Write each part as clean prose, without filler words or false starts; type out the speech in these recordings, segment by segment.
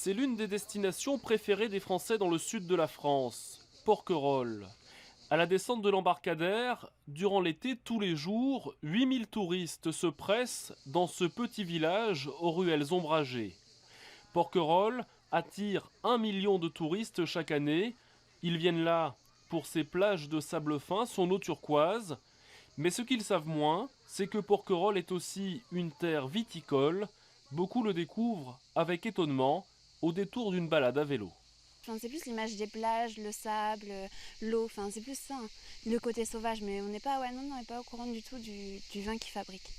c'est l'une des destinations préférées des Français dans le sud de la France, Porquerolles. À la descente de l'embarcadère, durant l'été, tous les jours, 8000 touristes se pressent dans ce petit village aux ruelles ombragées. Porquerolles attire 1 million de touristes chaque année. Ils viennent là pour ses plages de sable fin, son eau turquoise. Mais ce qu'ils savent moins, c'est que Porquerolles est aussi une terre viticole. Beaucoup le découvrent avec étonnement au détour d'une balade à vélo. C'est plus l'image des plages, le sable, l'eau, c'est plus ça, le côté sauvage, mais on n'est pas, on n'est pas au courant du tout du vin qu'ils fabriquent.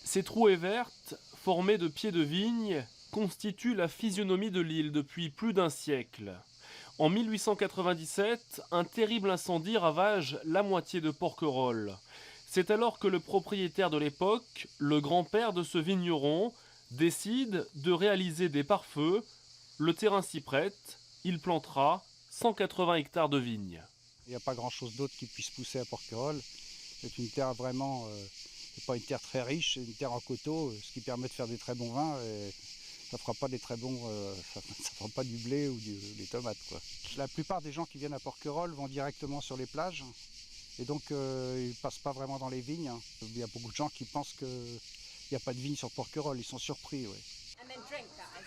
Ces trouées vertes, formées de pieds de vigne, constituent la physionomie de l'île depuis plus d'un siècle. En 1897, un terrible incendie ravage la moitié de Porquerolles. C'est alors que le propriétaire de l'époque, le grand-père de ce vigneron, décide de réaliser des pare-feux. Le terrain s'y prête, il plantera 180 hectares de vignes. Il n'y a pas grand-chose d'autre qui puisse pousser à Porquerolles. C'est une terre vraiment, c'est pas une terre très riche, c'est une terre en coteaux, ce qui permet de faire des très bons vins. Et ça fera pas des très bons, ça fera pas du blé ou des tomates, quoi. La plupart des gens qui viennent à Porquerolles vont directement sur les plages et donc ils passent pas vraiment dans les vignes. Il y a beaucoup de gens qui pensent qu'il n'y a pas de vignes sur Porquerolles, ils sont surpris. Ouais.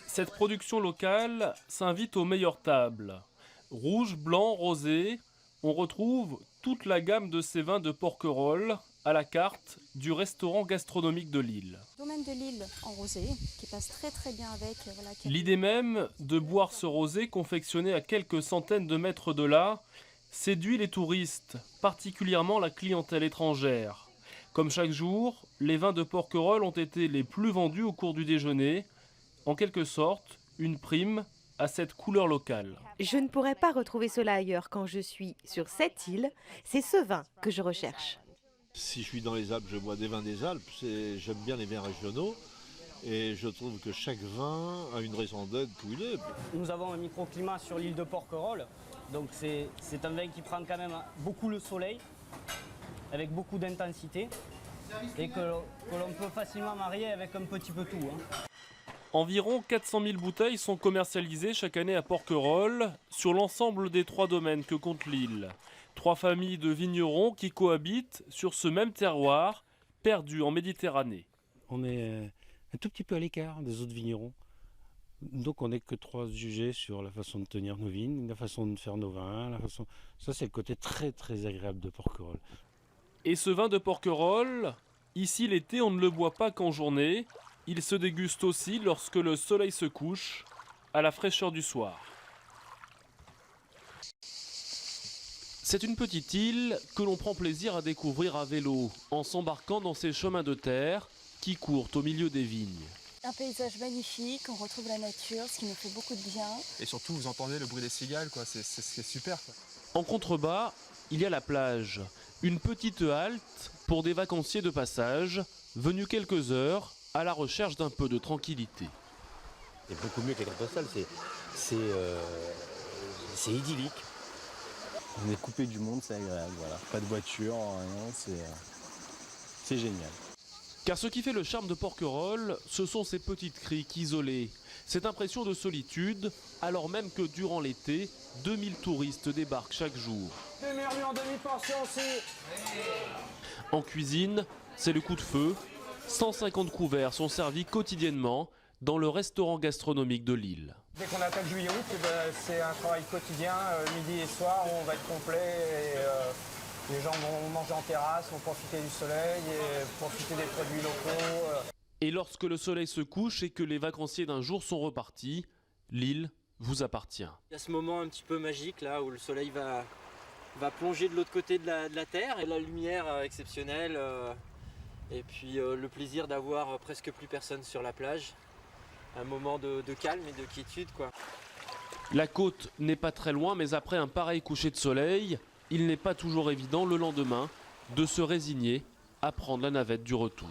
Cette production locale s'invite aux meilleures tables. Rouge, blanc, rosé, on retrouve toute la gamme de ces vins de Porquerolles à la carte du restaurant gastronomique de Lille. Domaine de Lille en rosé, qui passe très très bien avec. L'idée même de boire ce rosé confectionné à quelques centaines de mètres de là séduit les touristes, particulièrement la clientèle étrangère. Comme chaque jour, les vins de Porquerolles ont été les plus vendus au cours du déjeuner. En quelque sorte, une prime à cette couleur locale. Je ne pourrais pas retrouver cela ailleurs quand je suis sur cette île. C'est ce vin que je recherche. Si je suis dans les Alpes, je bois des vins des Alpes. J'aime bien les vins régionaux. Et je trouve que chaque vin a une raison d'être où il est. Nous avons un microclimat sur l'île de Porquerolles. Donc c'est un vin qui prend quand même beaucoup le soleil, avec beaucoup d'intensité. Et que l'on peut facilement marier avec un petit peu tout. Environ 400 000 bouteilles sont commercialisées chaque année à Porquerolles sur l'ensemble des 3 domaines que compte l'île. 3 familles de vignerons qui cohabitent sur ce même terroir, perdu en Méditerranée. On est un tout petit peu à l'écart des autres vignerons. Donc on n'est que 3 jugés sur la façon de tenir nos vignes, la façon de faire nos vins. Ça c'est le côté très très agréable de Porquerolles. Et ce vin de Porquerolles, ici l'été on ne le boit pas qu'en journée. Il se déguste aussi lorsque le soleil se couche, à la fraîcheur du soir. C'est une petite île que l'on prend plaisir à découvrir à vélo, en s'embarquant dans ces chemins de terre qui courent au milieu des vignes. Un paysage magnifique, on retrouve la nature, ce qui nous fait beaucoup de bien. Et surtout, vous entendez le bruit des cigales, quoi. C'est super, quoi. En contrebas, il y a la plage, une petite halte pour des vacanciers de passage, venus quelques heures à la recherche d'un peu de tranquillité. C'est beaucoup mieux que la carte postale, c'est idyllique. On est coupé du monde, c'est agréable, voilà. Pas de voiture, rien, c'est génial. Car ce qui fait le charme de Porquerolles, ce sont ces petites criques isolées, cette impression de solitude, alors même que durant l'été, 2000 touristes débarquent chaque jour. Demi-heure en demi-portion aussi. En cuisine, c'est le coup de feu. 150 couverts sont servis quotidiennement dans le restaurant gastronomique de Lille. Dès qu'on attaque juillet-août, c'est un travail quotidien, midi et soir, où on va être complet. Et les gens vont manger en terrasse, vont profiter du soleil et profiter des produits locaux. Et lorsque le soleil se couche et que les vacanciers d'un jour sont repartis, l'île vous appartient. Il y a ce moment un petit peu magique là où le soleil va plonger de l'autre côté de la terre et la lumière exceptionnelle. Et puis le plaisir d'avoir presque plus personne sur la plage. Un moment de calme et de quiétude, quoi. La côte n'est pas très loin, mais après un pareil coucher de soleil, il n'est pas toujours évident le lendemain de se résigner à prendre la navette du retour.